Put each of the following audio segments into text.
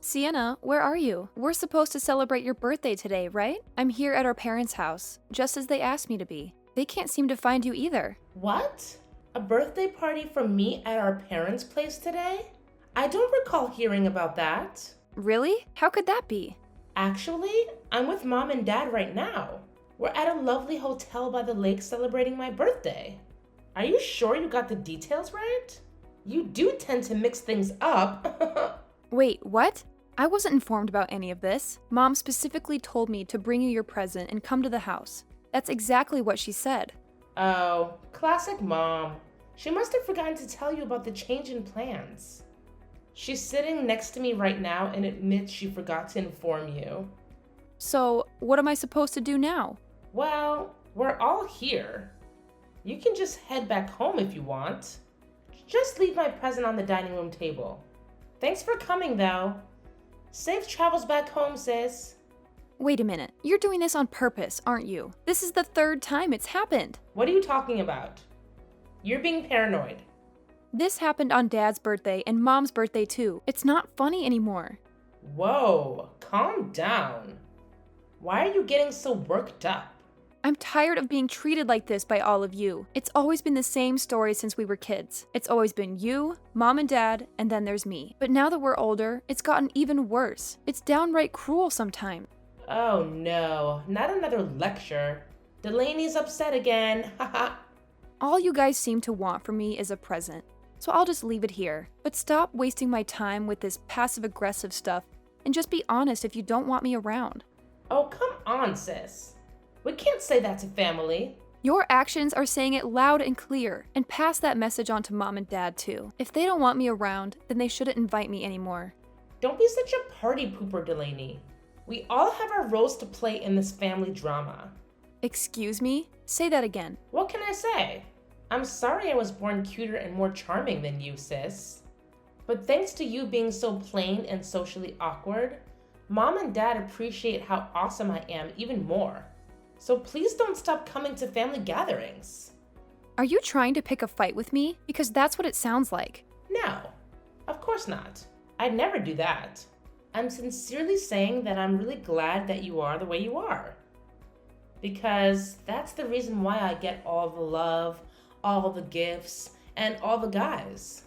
Sienna, where are you? We're supposed to celebrate your birthday today, right? I'm here at our parents' house, just as they asked me to be. They can't seem to find you either. What? A birthday party for me at our parents' place today? I don't recall hearing about that. Really? How could that be? Actually, I'm with mom and dad right now. We're at a lovely hotel by the lake celebrating my birthday. Are you sure you got the details right? You do tend to mix things up. Wait, what? I wasn't informed about any of this. Mom specifically told me to bring you your present and come to the house. That's exactly what she said. Oh, classic mom. She must have forgotten to tell you about the change in plans. She's sitting next to me right now and admits she forgot to inform you. So, what am I supposed to do now? Well, we're all here. You can just head back home if you want. Just leave my present on the dining room table. Thanks for coming, though. Safe travels back home, sis. Wait a minute. You're doing this on purpose, aren't you? This is the third time it's happened. What are you talking about? You're being paranoid. This happened on Dad's birthday and Mom's birthday too. It's not funny anymore. Whoa, calm down. Why are you getting so worked up? I'm tired of being treated like this by all of you. It's always been the same story since we were kids. It's always been you, Mom and Dad, and then there's me. But now that we're older, it's gotten even worse. It's downright cruel sometimes. Oh no, not another lecture. Delaney's upset again, haha. All you guys seem to want from me is a present. So I'll just leave it here. But stop wasting my time with this passive-aggressive stuff and just be honest if you don't want me around. Oh, come on, sis. We can't say that to family. Your actions are saying it loud and clear, and pass that message on to Mom and Dad too. If they don't want me around, then they shouldn't invite me anymore. Don't be such a party pooper, Delaney. We all have our roles to play in this family drama. Excuse me? Say that again. What can I say? I'm sorry I was born cuter and more charming than you, sis. But thanks to you being so plain and socially awkward, Mom and Dad appreciate how awesome I am even more. So please don't stop coming to family gatherings. Are you trying to pick a fight with me? Because that's what it sounds like. No, of course not. I'd never do that. I'm sincerely saying that I'm really glad that you are the way you are. Because that's the reason why I get all the love, all the gifts, and all the guys.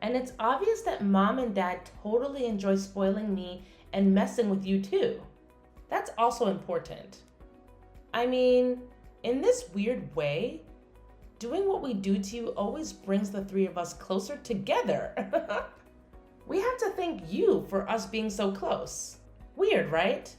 And it's obvious that Mom and Dad totally enjoy spoiling me and messing with you too. That's also important. I mean, in this weird way, doing what we do to you always brings the three of us closer together. We have to thank you for us being so close. Weird, right?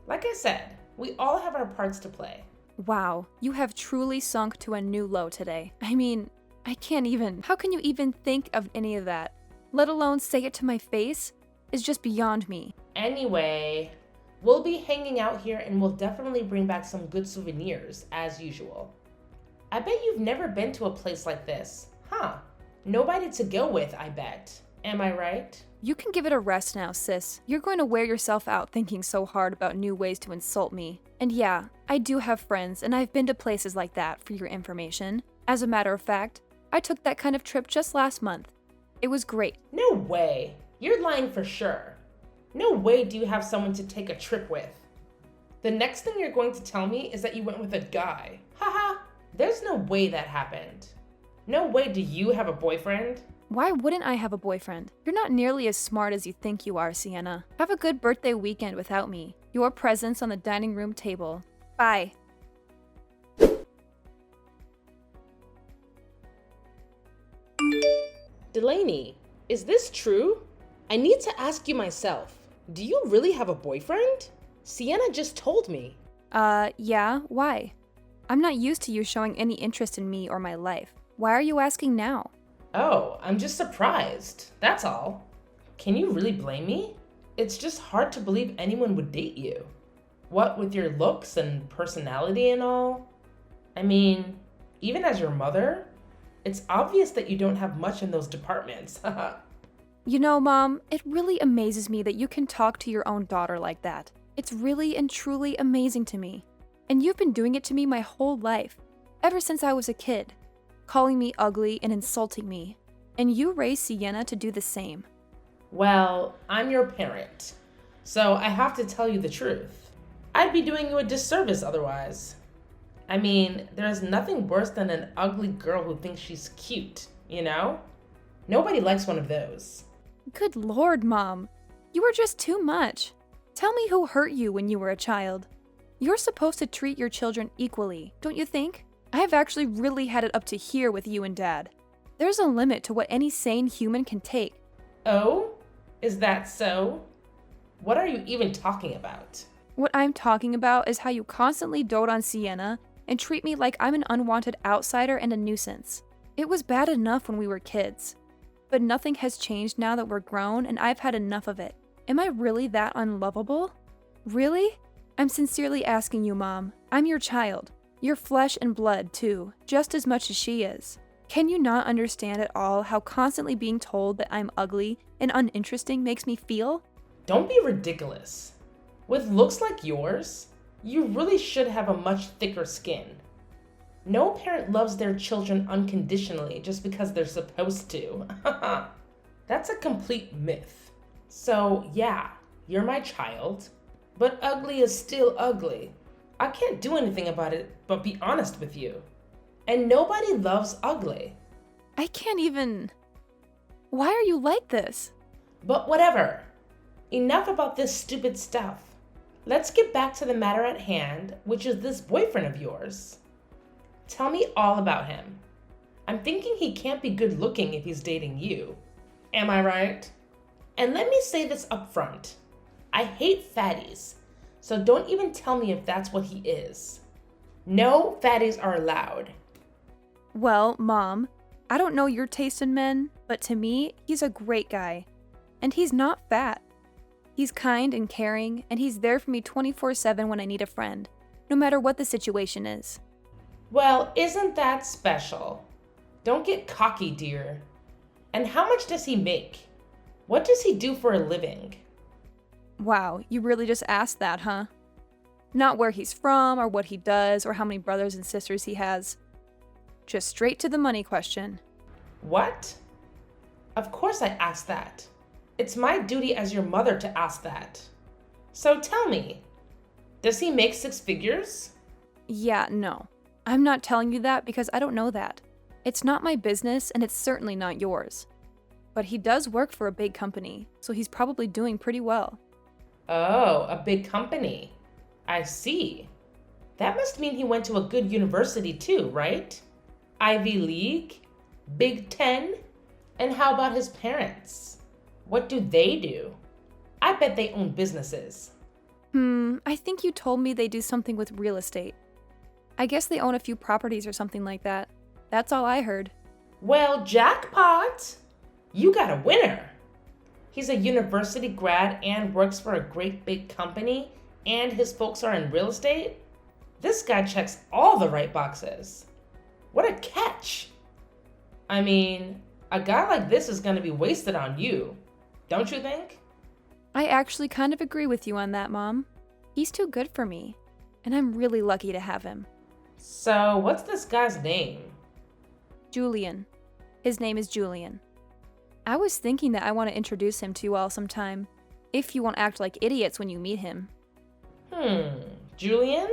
Like I said, we all have our parts to play. Wow, you have truly sunk to a new low today. I mean, I can't even. How can you even think of any of that? Let alone say it to my face? Is just beyond me. Anyway, we'll be hanging out here and we'll definitely bring back some good souvenirs, as usual. I bet you've never been to a place like this, huh? Nobody to go with, I bet. Am I right? You can give it a rest now, sis. You're going to wear yourself out thinking so hard about new ways to insult me. And yeah, I do have friends, and I've been to places like that, for your information. As a matter of fact, I took that kind of trip just last month. It was great. No way. You're lying for sure. No way do you have someone to take a trip with. The next thing you're going to tell me is that you went with a guy. Haha, there's no way that happened. No way do you have a boyfriend? Why wouldn't I have a boyfriend? You're not nearly as smart as you think you are, Sienna. Have a good birthday weekend without me. Your presence on the dining room table. Bye. Delaney, is this true? I need to ask you myself. Do you really have a boyfriend? Sienna just told me. Yeah, why? I'm not used to you showing any interest in me or my life. Why are you asking now? Oh, I'm just surprised. That's all. Can you really blame me? It's just hard to believe anyone would date you. What with your looks and personality and all? I mean, even as your mother, it's obvious that you don't have much in those departments. You know, Mom, it really amazes me that you can talk to your own daughter like that. It's really and truly amazing to me. And you've been doing it to me my whole life, ever since I was a kid, calling me ugly and insulting me. And you raised Sienna to do the same. Well, I'm your parent, so I have to tell you the truth. I'd be doing you a disservice otherwise. I mean, there's nothing worse than an ugly girl who thinks she's cute, you know? Nobody likes one of those. Good Lord, Mom. You are just too much. Tell me who hurt you when you were a child. You're supposed to treat your children equally, don't you think? I have actually really had it up to here with you and Dad. There's a limit to what any sane human can take. Oh? Is that so? What are you even talking about? What I'm talking about is how you constantly dote on Sienna and treat me like I'm an unwanted outsider and a nuisance. It was bad enough when we were kids, but nothing has changed now that we're grown and I've had enough of it. Am I really that unlovable? Really? I'm sincerely asking you, Mom. I'm your child. Your flesh and blood, too, just as much as she is. Can you not understand at all how constantly being told that I'm ugly and uninteresting makes me feel? Don't be ridiculous. With looks like yours, you really should have a much thicker skin. No parent loves their children unconditionally just because they're supposed to. That's a complete myth. So, yeah, you're my child, but ugly is still ugly. I can't do anything about it but be honest with you. And nobody loves ugly. I can't even... Why are you like this? But whatever. Enough about this stupid stuff. Let's get back to the matter at hand, which is this boyfriend of yours. Tell me all about him. I'm thinking he can't be good looking if he's dating you. Am I right? And let me say this up front. I hate fatties, so don't even tell me if that's what he is. No fatties are allowed. Well, Mom, I don't know your taste in men, but to me, he's a great guy. And he's not fat. He's kind and caring, and he's there for me 24/7 when I need a friend, no matter what the situation is. Well, isn't that special? Don't get cocky, dear. And how much does he make? What does he do for a living? Wow, you really just asked that, huh? Not where he's from, or what he does, or how many brothers and sisters he has. Just straight to the money question. What? Of course I asked that. It's my duty as your mother to ask that. So tell me, does he make 6 figures? Yeah, no. I'm not telling you that because I don't know that. It's not my business, and it's certainly not yours. But he does work for a big company, so he's probably doing pretty well. Oh, a big company. I see. That must mean he went to a good university too, right? Ivy League? Big Ten? And how about his parents? What do they do? I bet they own businesses. I think you told me they do something with real estate. I guess they own a few properties or something like that. That's all I heard. Well, jackpot! You got a winner! He's a university grad and works for a great big company, and his folks are in real estate? This guy checks all the right boxes. What a catch! I mean, a guy like this is gonna be wasted on you, don't you think? I actually kind of agree with you on that, Mom. He's too good for me, and I'm really lucky to have him. So, what's this guy's name? Julian. His name is Julian. I was thinking that I want to introduce him to you all sometime, if you won't act like idiots when you meet him. Julian?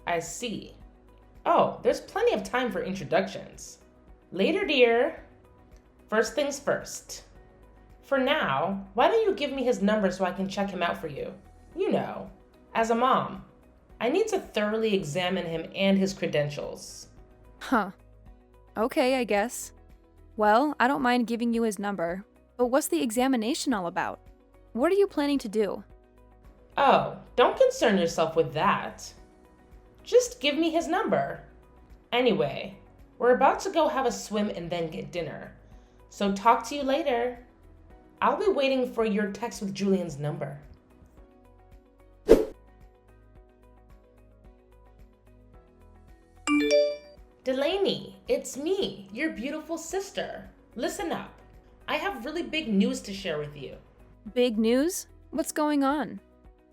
I see. Oh, there's plenty of time for introductions. Later, dear. First things first. For now, why don't you give me his number so I can check him out for you? You know, as a mom. I need to thoroughly examine him and his credentials. Huh. Okay, I guess. Well, I don't mind giving you his number, but what's the examination all about? What are you planning to do? Oh, don't concern yourself with that. Just give me his number. Anyway, we're about to go have a swim and then get dinner. So talk to you later. I'll be waiting for your text with Julian's number. Delaney, it's me, your beautiful sister. Listen up. I have really big news to share with you. Big news? What's going on?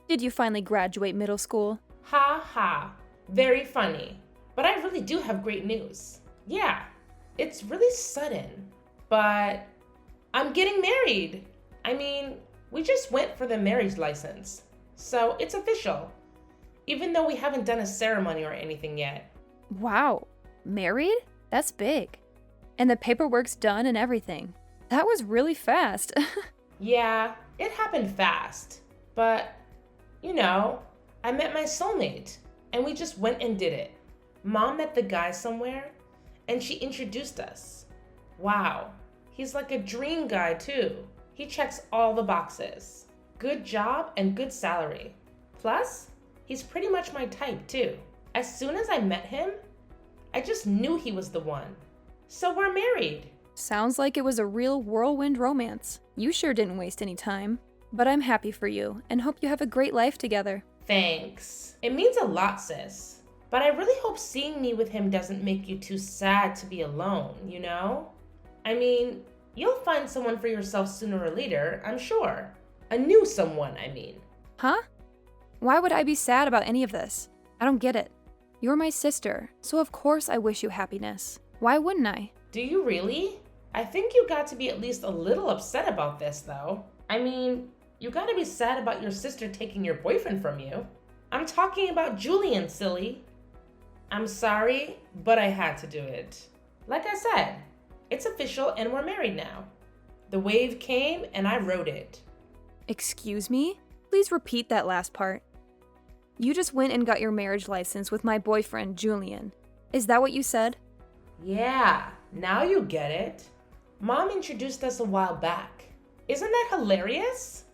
Did you finally graduate middle school? Ha ha. Very funny. But I really do have great news. Yeah, it's really sudden, but I'm getting married. I mean, we just went for the marriage license. So it's official, even though we haven't done a ceremony or anything yet. Wow, married? That's big. And the paperwork's done and everything. That was really fast. Yeah, it happened fast. But, I met my soulmate and we just went and did it. Mom met the guy somewhere and she introduced us. Wow, he's like a dream guy too. He checks all the boxes. Good job and good salary. Plus, he's pretty much my type too. As soon as I met him, I just knew he was the one. So we're married. Sounds like it was a real whirlwind romance. You sure didn't waste any time. But I'm happy for you and hope you have a great life together. Thanks. It means a lot, sis. But I really hope seeing me with him doesn't make you too sad to be alone, you know? I mean, you'll find someone for yourself sooner or later, I'm sure. A new someone, I mean. Huh? Why would I be sad about any of this? I don't get it. You're my sister, so of course I wish you happiness. Why wouldn't I? Do you really? I think you got to be at least a little upset about this, though. I mean, you gotta be sad about your sister taking your boyfriend from you. I'm talking about Julian, silly. I'm sorry, but I had to do it. Like I said, it's official and we're married now. The wave came and I rode it. Excuse me? Please repeat that last part. You just went and got your marriage license with my boyfriend, Julian. Is that what you said? Yeah, now you get it. Mom introduced us a while back. Isn't that hilarious?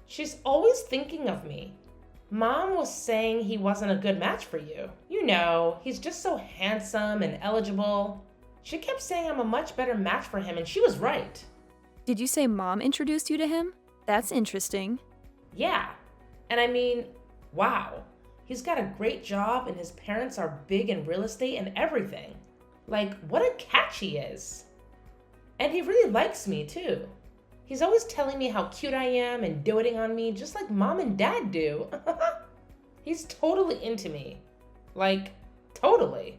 She's always thinking of me. Mom was saying he wasn't a good match for you. You know, he's just so handsome and eligible. She kept saying I'm a much better match for him, and she was right. Did you say Mom introduced you to him? That's interesting. Yeah, and I mean, wow. He's got a great job, and his parents are big in real estate and everything. Like, what a catch he is. And he really likes me, too. He's always telling me how cute I am and doting on me just like Mom and Dad do. He's totally into me. Like, totally.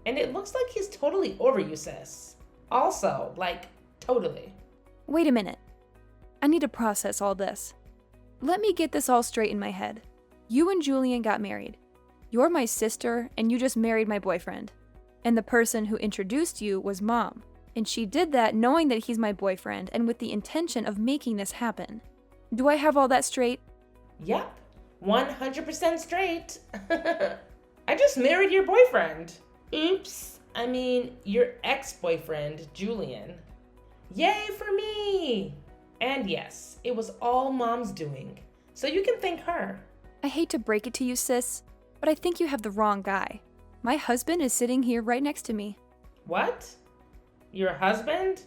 And it looks like he's totally over you, sis. Also, like, totally. Wait a minute. I need to process all this. Let me get this all straight in my head. You and Julian got married. You're my sister, and you just married my boyfriend. And the person who introduced you was Mom. And she did that knowing that he's my boyfriend and with the intention of making this happen. Do I have all that straight? Yep, 100% straight. I just married your boyfriend. Oops, I mean your ex-boyfriend, Julian. Yay for me! And yes, it was all Mom's doing, so you can thank her. I hate to break it to you, sis, but I think you have the wrong guy. My husband is sitting here right next to me. What? Your husband?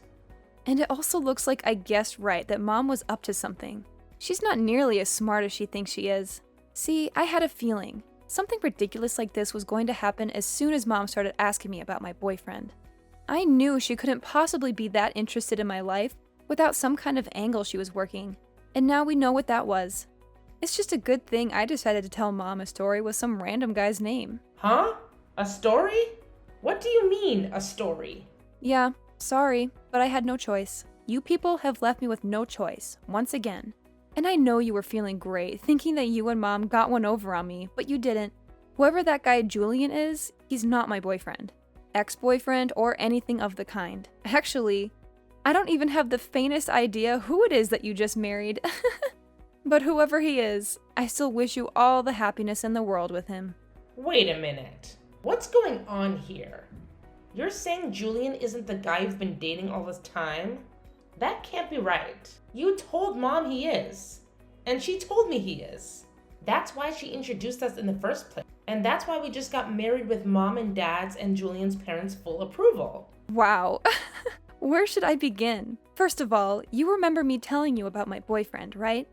And it also looks like I guessed right that Mom was up to something. She's not nearly as smart as she thinks she is. See, I had a feeling. Something ridiculous like this was going to happen as soon as Mom started asking me about my boyfriend. I knew she couldn't possibly be that interested in my life without some kind of angle she was working. And now we know what that was. It's just a good thing I decided to tell Mom a story with some random guy's name. Huh? A story? What do you mean, a story? Yeah, sorry, but I had no choice. You people have left me with no choice, once again. And I know you were feeling great, thinking that you and Mom got one over on me, but you didn't. Whoever that guy Julian is, he's not my boyfriend, ex-boyfriend, or anything of the kind. Actually, I don't even have the faintest idea who it is that you just married. But whoever he is, I still wish you all the happiness in the world with him. Wait a minute. What's going on here? You're saying Julian isn't the guy you've been dating all this time? That can't be right. You told Mom he is. And she told me he is. That's why she introduced us in the first place. And that's why we just got married with Mom and Dad's and Julian's parents' full approval. Wow. Where should I begin? First of all, you remember me telling you about my boyfriend, right?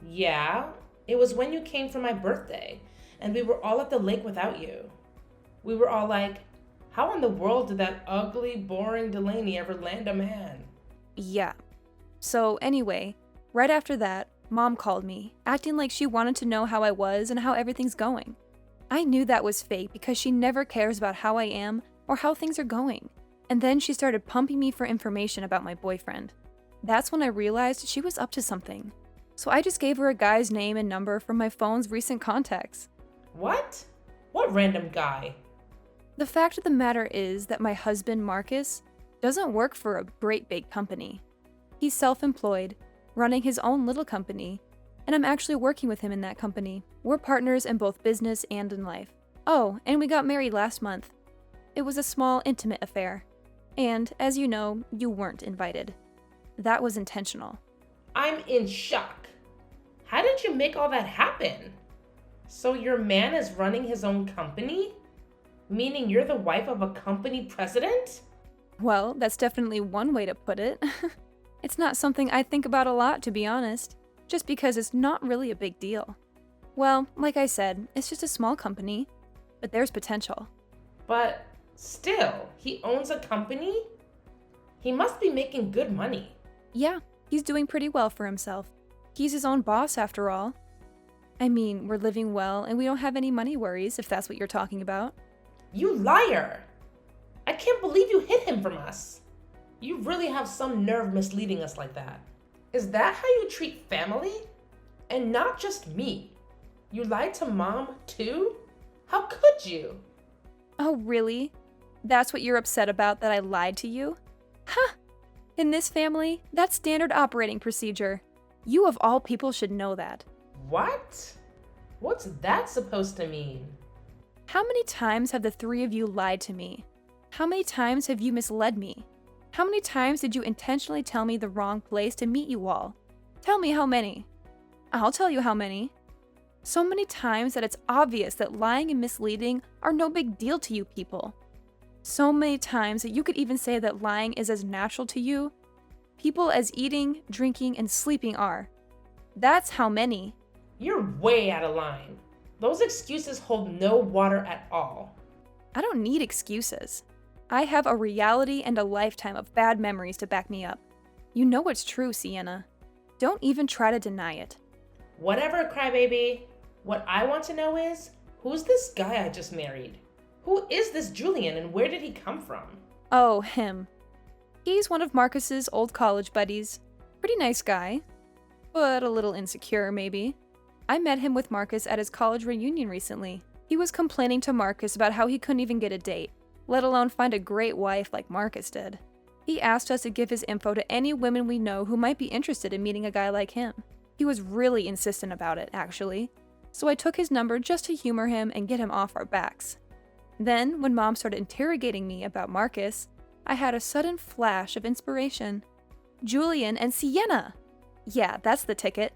Yeah, it was when you came for my birthday. And we were all at the lake without you. We were all like, how in the world did that ugly, boring Delaney ever land a man? Yeah. So anyway, right after that, Mom called me, acting like she wanted to know how I was and how everything's going. I knew that was fake because she never cares about how I am or how things are going. And then she started pumping me for information about my boyfriend. That's when I realized she was up to something. So I just gave her a guy's name and number from my phone's recent contacts. What? What random guy? The fact of the matter is that my husband, Marcus, doesn't work for a great big company. He's self-employed, running his own little company, and I'm actually working with him in that company. We're partners in both business and in life. Oh, and we got married last month. It was a small, intimate affair. And, as you know, you weren't invited. That was intentional. I'm in shock. How did you make all that happen? So your man is running his own company? Meaning you're the wife of a company president? Well, that's definitely one way to put it. It's not something I think about a lot, to be honest, just because it's not really a big deal. Well, like I said, it's just a small company, but there's potential. But still, he owns a company? He must be making good money. Yeah, he's doing pretty well for himself. He's his own boss, after all. I mean, we're living well, and we don't have any money worries, if that's what you're talking about. You liar! I can't believe you hid him from us. You really have some nerve misleading us like that. Is that how you treat family? And not just me. You lied to Mom, too? How could you? Oh, really? That's what you're upset about, that I lied to you? Huh! In this family, that's standard operating procedure. You of all people should know that. What? What's that supposed to mean? How many times have the three of you lied to me? How many times have you misled me? How many times did you intentionally tell me the wrong place to meet you all? Tell me how many. I'll tell you how many. So many times that it's obvious that lying and misleading are no big deal to you people. So many times that you could even say that lying is as natural to you, people as eating, drinking, and sleeping are. That's how many. You're way out of line. Those excuses hold no water at all. I don't need excuses. I have a reality and a lifetime of bad memories to back me up. You know it's true, Sienna. Don't even try to deny it. Whatever, crybaby. What I want to know is, who's this guy I just married? Who is this Julian and where did he come from? Oh, him. He's one of Marcus's old college buddies. Pretty nice guy, but a little insecure, maybe. I met him with Marcus at his college reunion recently. He was complaining to Marcus about how he couldn't even get a date, let alone find a great wife like Marcus did. He asked us to give his info to any women we know who might be interested in meeting a guy like him. He was really insistent about it, actually. So I took his number just to humor him and get him off our backs. Then, when Mom started interrogating me about Marcus, I had a sudden flash of inspiration. Julian and Sienna! Yeah, that's the ticket.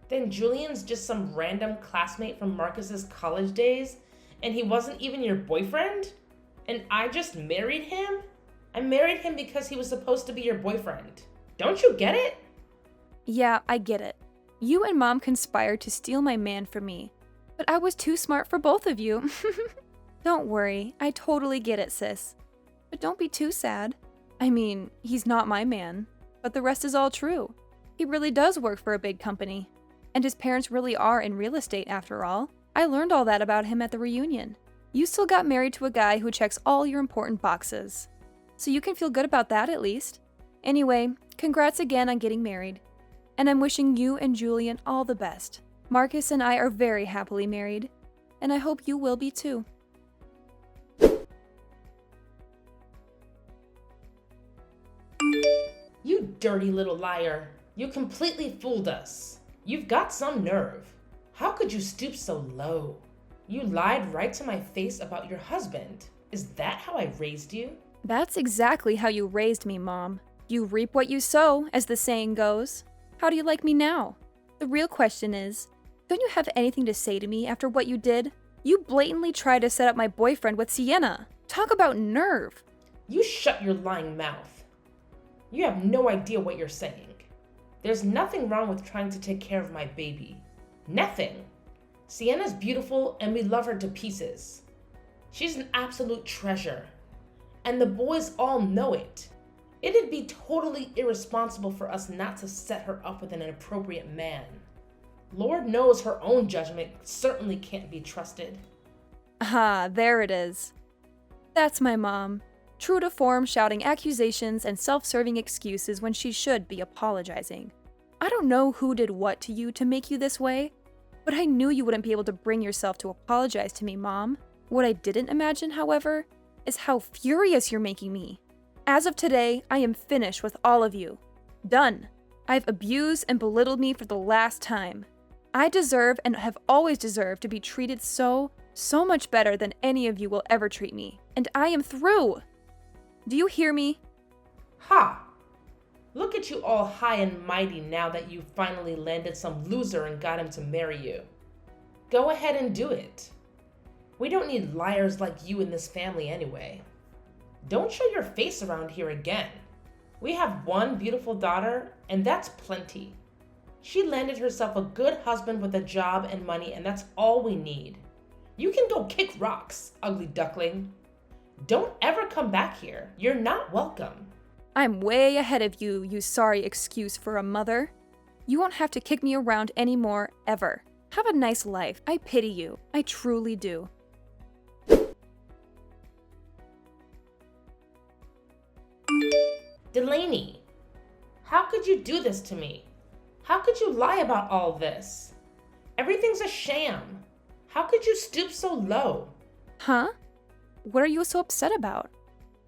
Then Julian's just some random classmate from Marcus's college days, and he wasn't even your boyfriend? And I just married him? I married him because he was supposed to be your boyfriend. Don't you get it? Yeah, I get it. You and Mom conspired to steal my man from me, but I was too smart for both of you. Don't worry, I totally get it, sis. But don't be too sad. I mean, he's not my man, but the rest is all true. He really does work for a big company, and his parents really are in real estate after all. I learned all that about him at the reunion. You still got married to a guy who checks all your important boxes, so you can feel good about that at least. Anyway, congrats again on getting married, and I'm wishing you and Julian all the best. Marcus and I are very happily married, and I hope you will be too. You dirty little liar. You completely fooled us. You've got some nerve. How could you stoop so low? You lied right to my face about your husband. Is that how I raised you? That's exactly how you raised me, Mom. You reap what you sow, as the saying goes. How do you like me now? The real question is, don't you have anything to say to me after what you did? You blatantly tried to set up my boyfriend with Sienna. Talk about nerve. You shut your lying mouth. You have no idea what you're saying. There's nothing wrong with trying to take care of my baby. Nothing. Sienna's beautiful and we love her to pieces. She's an absolute treasure. And the boys all know it. It'd be totally irresponsible for us not to set her up with an inappropriate man. Lord knows her own judgment certainly can't be trusted. Ah, there it is. That's my mom. True to form, shouting accusations and self-serving excuses when she should be apologizing. I don't know who did what to you to make you this way, but I knew you wouldn't be able to bring yourself to apologize to me, Mom. What I didn't imagine, however, is how furious you're making me. As of today, I am finished with all of you. Done. I've abused and belittled me for the last time. I deserve and have always deserved to be treated so much better than any of you will ever treat me. And I am through. Do you hear me? Ha! Look at you all high and mighty now that you finally landed some loser and got him to marry you. Go ahead and do it. We don't need liars like you in this family anyway. Don't show your face around here again. We have one beautiful daughter, and that's plenty. She landed herself a good husband with a job and money, and that's all we need. You can go kick rocks, ugly duckling. Don't ever come back here. You're not welcome. I'm way ahead of you, you sorry excuse for a mother. You won't have to kick me around anymore, ever. Have a nice life. I pity you. I truly do. Delaney, how could you do this to me? How could you lie about all this? Everything's a sham. How could you stoop so low? Huh? What are you so upset about?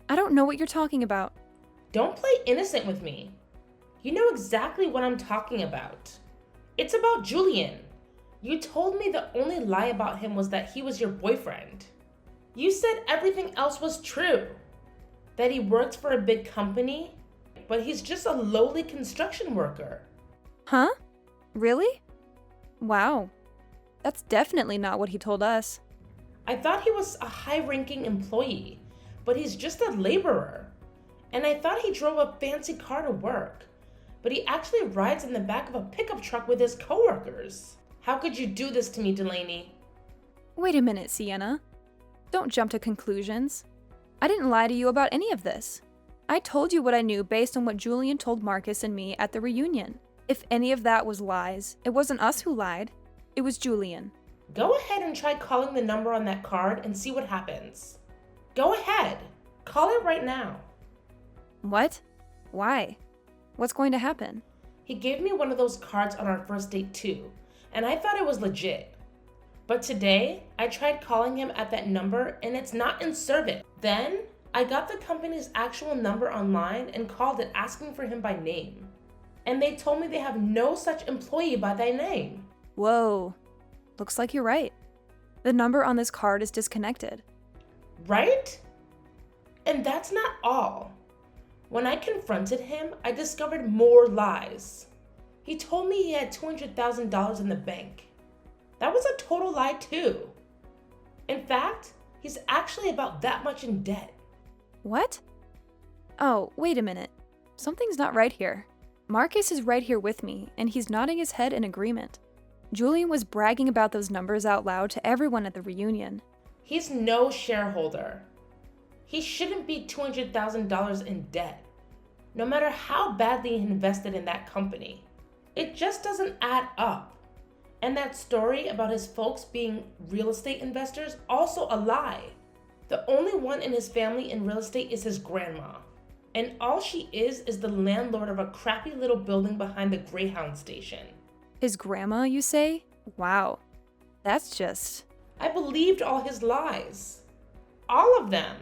I don't know what you're talking about. Don't play innocent with me. You know exactly what I'm talking about. It's about Julian. You told me the only lie about him was that he was your boyfriend. You said everything else was true. That he worked for a big company, but he's just a lowly construction worker. Huh? Really? Wow. That's definitely not what he told us. I thought he was a high-ranking employee, but he's just a laborer. And I thought he drove a fancy car to work, but he actually rides in the back of a pickup truck with his coworkers. How could you do this to me, Delaney? Wait a minute, Sienna. Don't jump to conclusions. I didn't lie to you about any of this. I told you what I knew based on what Julian told Marcus and me at the reunion. If any of that was lies, it wasn't us who lied. It was Julian. Go ahead and try calling the number on that card and see what happens. Go ahead. Call it right now. What? Why? What's going to happen? He gave me one of those cards on our first date too, and I thought it was legit. But today, I tried calling him at that number and it's not in service. Then, I got the company's actual number online and called it asking for him by name. And they told me they have no such employee by that name. Whoa. Looks like you're right. The number on this card is disconnected. Right? And that's not all. When I confronted him, I discovered more lies. He told me he had $200,000 in the bank. That was a total lie too. In fact, he's actually about that much in debt. What? Oh, wait a minute. Something's not right here. Marcus is right here with me, and he's nodding his head in agreement. Julian was bragging about those numbers out loud to everyone at the reunion. He's no shareholder. He shouldn't be $200,000 in debt, no matter how badly he invested in that company. It just doesn't add up. And that story about his folks being real estate investors, also a lie. The only one in his family in real estate is his grandma. And all she is the landlord of a crappy little building behind the Greyhound station. His grandma, you say? Wow. That's just... I believed all his lies. All of them.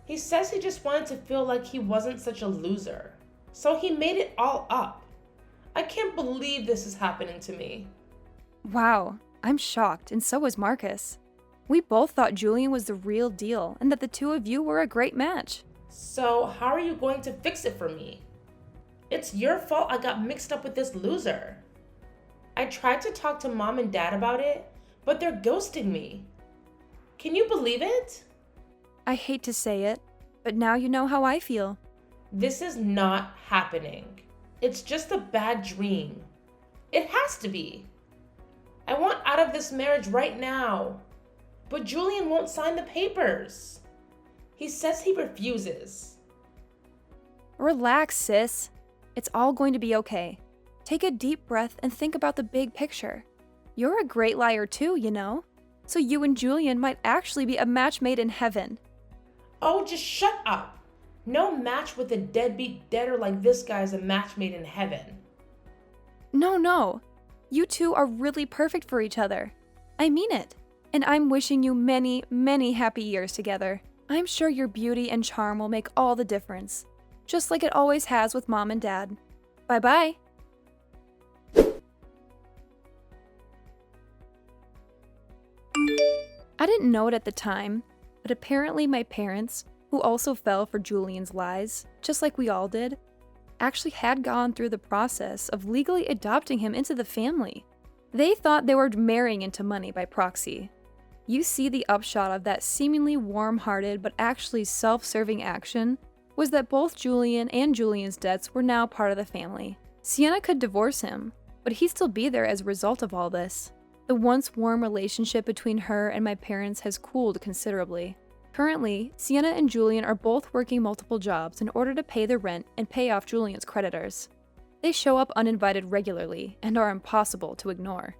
He says he just wanted to feel like he wasn't such a loser. So he made it all up. I can't believe this is happening to me. Wow. I'm shocked, and so was Marcus. We both thought Julian was the real deal, and that the two of you were a great match. So how are you going to fix it for me? It's your fault I got mixed up with this loser. I tried to talk to Mom and Dad about it, but they're ghosting me. Can you believe it? I hate to say it, but now you know how I feel. This is not happening. It's just a bad dream. It has to be. I want out of this marriage right now. But Julian won't sign the papers. He says he refuses. Relax, sis. It's all going to be okay. Take a deep breath and think about the big picture. You're a great liar too, you know. So you and Julian might actually be a match made in heaven. Oh, just shut up. No match with a deadbeat debtor like this guy is a match made in heaven. No. You two are really perfect for each other. I mean it. And I'm wishing you many, many happy years together. I'm sure your beauty and charm will make all the difference, just like it always has with Mom and Dad. Bye-bye. I didn't know it at the time, but apparently my parents, who also fell for Julian's lies, just like we all did, actually had gone through the process of legally adopting him into the family. They thought they were marrying into money by proxy. You see, the upshot of that seemingly warm-hearted but actually self-serving action was that both Julian and Julian's debts were now part of the family. Sienna could divorce him, but he'd still be there as a result of all this. The once warm relationship between her and my parents has cooled considerably. Currently, Sienna and Julian are both working multiple jobs in order to pay the rent and pay off Julian's creditors. They show up uninvited regularly and are impossible to ignore.